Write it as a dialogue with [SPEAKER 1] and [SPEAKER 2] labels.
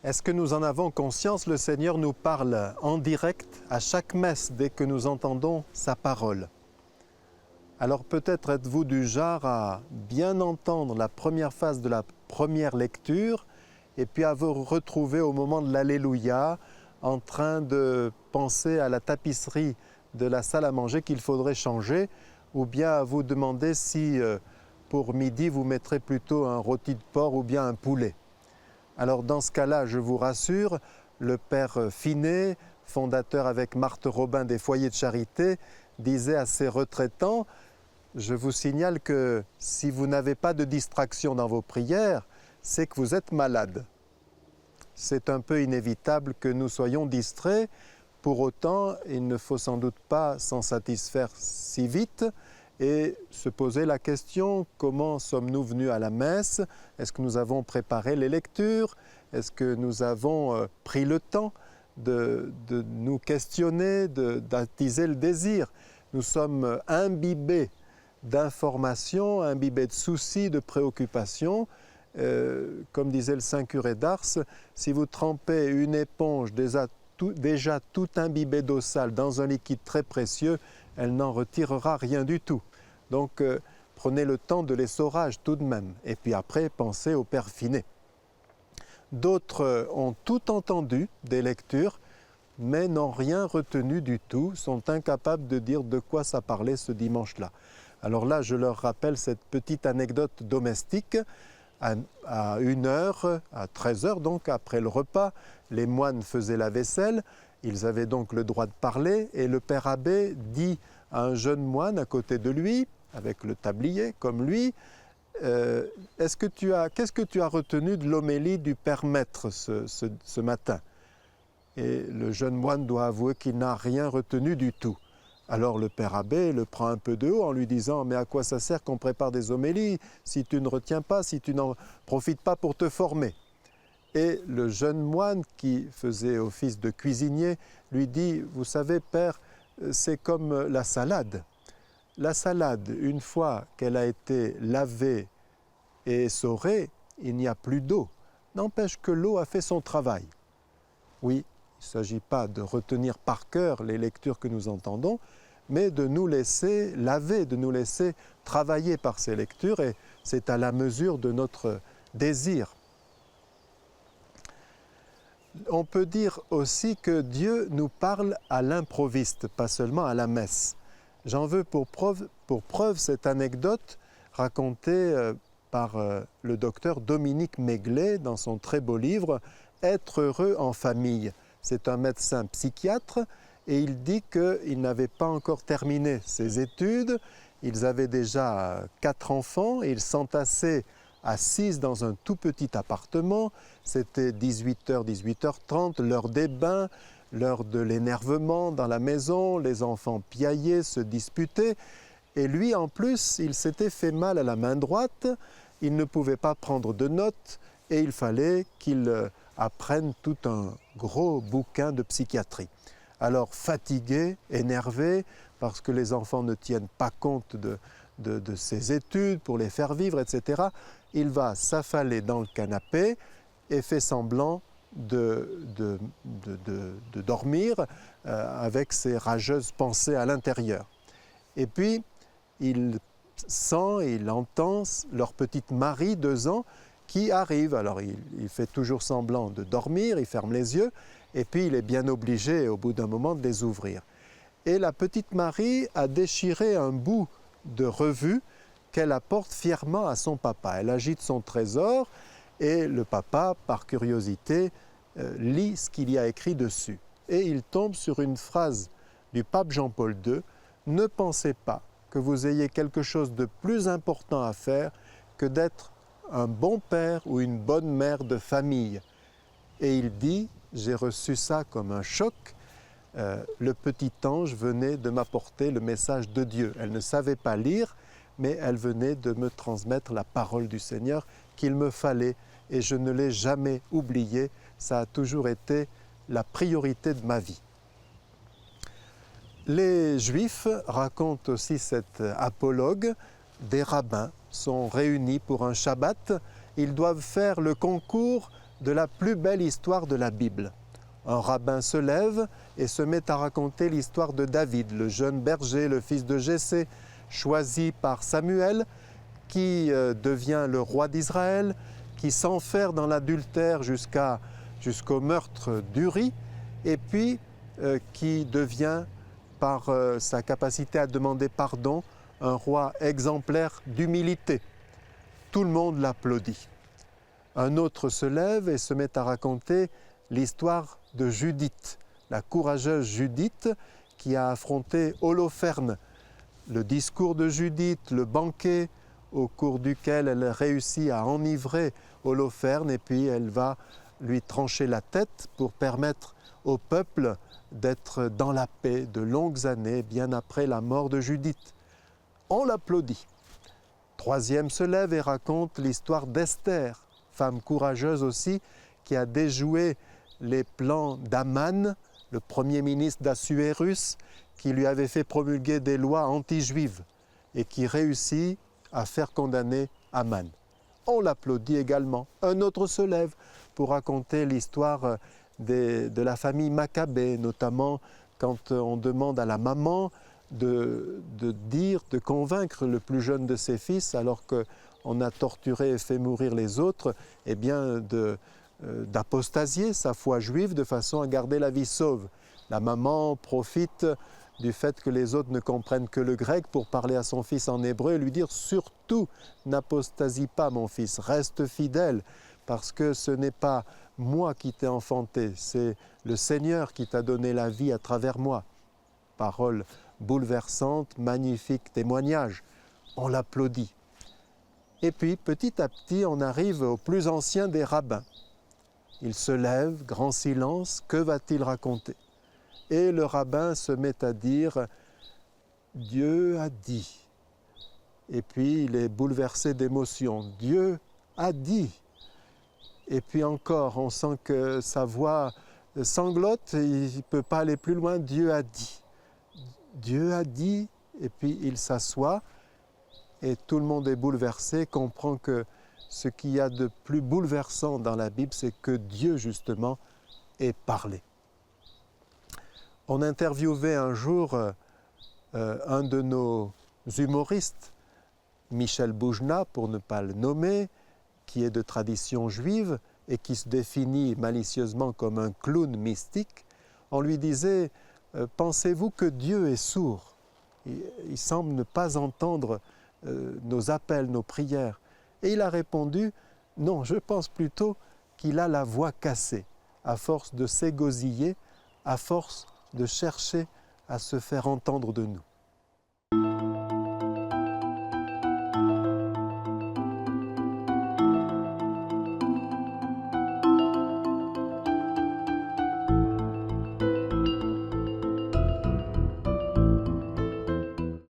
[SPEAKER 1] Est-ce que nous en avons conscience? Le Seigneur nous parle en direct à chaque messe dès que nous entendons sa parole. Alors peut-être êtes-vous du genre à bien entendre la première phase de la première lecture et puis à vous retrouver au moment de l'Alléluia en train de penser à la tapisserie de la salle à manger qu'il faudrait changer, ou bien à vous demander si pour midi vous mettrez plutôt un rôti de porc ou bien un poulet. Alors dans ce cas-là, je vous rassure, le père Finet, fondateur avec Marthe Robin des foyers de charité, disait à ses retraitants: je vous signale que si vous n'avez pas de distraction dans vos prières, c'est que vous êtes malade. C'est un peu inévitable que nous soyons distraits. Pour autant, il ne faut sans doute pas s'en satisfaire si vite et se poser la question: comment sommes-nous venus à la messe? Est-ce que nous avons préparé les lectures? Est-ce que nous avons pris le temps de nous questionner, d'attiser le désir? Nous sommes imbibés d'informations, imbibés de soucis, de préoccupations. Comme disait le saint curé d'Ars, si vous trempez une éponge déjà tout imbibée d'eau sale dans un liquide très précieux, elle n'en retirera rien du tout. Donc prenez le temps de l'essorage tout de même. Et puis après, pensez au père Finet. D'autres ont tout entendu des lectures, mais n'ont rien retenu du tout, sont incapables de dire de quoi ça parlait ce dimanche-là. Alors là, je leur rappelle cette petite anecdote domestique. À 1h, à 13h donc, après le repas, les moines faisaient la vaisselle, ils avaient donc le droit de parler, et le père abbé dit à un jeune moine à côté de lui, avec le tablier comme lui: qu'est-ce que tu as retenu de l'homélie du père maître ce matin? Et le jeune moine doit avouer qu'il n'a rien retenu du tout. Alors le père abbé le prend un peu de haut en lui disant: mais à quoi ça sert qu'on prépare des homélies si tu ne retiens pas, si tu n'en profites pas pour te former? Et le jeune moine qui faisait office de cuisinier lui dit: vous savez père, c'est comme la salade. La salade, une fois qu'elle a été lavée et essorée, il n'y a plus d'eau. N'empêche que l'eau a fait son travail. Oui, il ne s'agit pas de retenir par cœur les lectures que nous entendons, mais de nous laisser laver, de nous laisser travailler par ces lectures, et c'est à la mesure de notre désir. On peut dire aussi que Dieu nous parle à l'improviste, pas seulement à la messe. J'en veux pour preuve cette anecdote racontée par le docteur Dominique Maiglet dans son très beau livre « Être heureux en famille ». C'est un médecin psychiatre et il dit qu'il n'avait pas encore terminé ses études. Ils avaient déjà 4 enfants et ils s'entassaient à 6 dans un tout petit appartement. C'était 18h, 18h30, l'heure des bains, l'heure de l'énervement dans la maison. Les enfants piaillaient, se disputaient. Et lui, en plus, il s'était fait mal à la main droite. Il ne pouvait pas prendre de notes et il fallait qu'il apprennent tout un gros bouquin de psychiatrie. Alors fatigué, énervé, parce que les enfants ne tiennent pas compte de ses études pour les faire vivre, etc., il va s'affaler dans le canapé et fait semblant de dormir avec ses rageuses pensées à l'intérieur. Et puis, il sent, il entend leur petite Marie, 2 ans, qui arrive. Alors il fait toujours semblant de dormir, il ferme les yeux, et puis il est bien obligé au bout d'un moment de les ouvrir. Et la petite Marie a déchiré un bout de revue qu'elle apporte fièrement à son papa. Elle agite son trésor et le papa, par curiosité, lit ce qu'il y a écrit dessus. Et il tombe sur une phrase du pape Jean-Paul II: « Ne pensez pas que vous ayez quelque chose de plus important à faire que d'être un bon père ou une bonne mère de famille. » Et il dit: j'ai reçu ça comme un choc. Le petit ange venait de m'apporter le message de Dieu. Elle ne savait pas lire, mais elle venait de me transmettre la parole du Seigneur qu'il me fallait, et je ne l'ai jamais oublié. Ça a toujours été la priorité de ma vie. Les Juifs racontent aussi cet apologue. Des rabbins sont réunis pour un Shabbat. Ils doivent faire le concours de la plus belle histoire de la Bible. Un rabbin se lève et se met à raconter l'histoire de David, le jeune berger, le fils de Jessé, choisi par Samuel, qui devient le roi d'Israël, qui s'enferre dans l'adultère jusqu'au meurtre d'Uri, et puis qui devient, par sa capacité à demander pardon, un roi exemplaire d'humilité. Tout le monde l'applaudit. Un autre se lève et se met à raconter l'histoire de Judith, la courageuse Judith qui a affronté Holoferne. Le discours de Judith, le banquet au cours duquel elle réussit à enivrer Holoferne, et puis elle va lui trancher la tête pour permettre au peuple d'être dans la paix de longues années, bien après la mort de Judith. On l'applaudit. Troisième se lève et raconte l'histoire d'Esther, femme courageuse aussi, qui a déjoué les plans d'Aman, le premier ministre d'Assuérus, qui lui avait fait promulguer des lois anti-juives et qui réussit à faire condamner Aman. On l'applaudit également. Un autre se lève pour raconter l'histoire de la famille Maccabée, notamment quand on demande à la maman de convaincre le plus jeune de ses fils, alors qu'on a torturé et fait mourir les autres, eh bien d'apostasier sa foi juive de façon à garder la vie sauve. La maman profite du fait que les autres ne comprennent que le grec pour parler à son fils en hébreu et lui dire « Surtout, n'apostasie pas mon fils, reste fidèle, parce que ce n'est pas moi qui t'ai enfanté, c'est le Seigneur qui t'a donné la vie à travers moi. » Parole bouleversante, magnifique témoignage. On l'applaudit. Et puis, petit à petit, on arrive au plus ancien des rabbins. Il se lève, grand silence, que va-t-il raconter? Et le rabbin se met à dire « Dieu a dit ». Et puis il est bouleversé d'émotion. « Dieu a dit ». Et puis encore, on sent que sa voix sanglote, il ne peut pas aller plus loin. « Dieu a dit ». Dieu a dit, et puis il s'assoit, et tout le monde est bouleversé, comprend que ce qu'il y a de plus bouleversant dans la Bible, c'est que Dieu, justement, ait parlé. On interviewait un jour un de nos humoristes, Michel Boujna, pour ne pas le nommer, qui est de tradition juive et qui se définit malicieusement comme un clown mystique. On lui disait « Pensez-vous que Dieu est sourd ?» Il semble ne pas entendre nos appels, nos prières. Et il a répondu « Non, je pense plutôt qu'il a la voix cassée, à force de s'égosiller, à force de chercher à se faire entendre de nous. »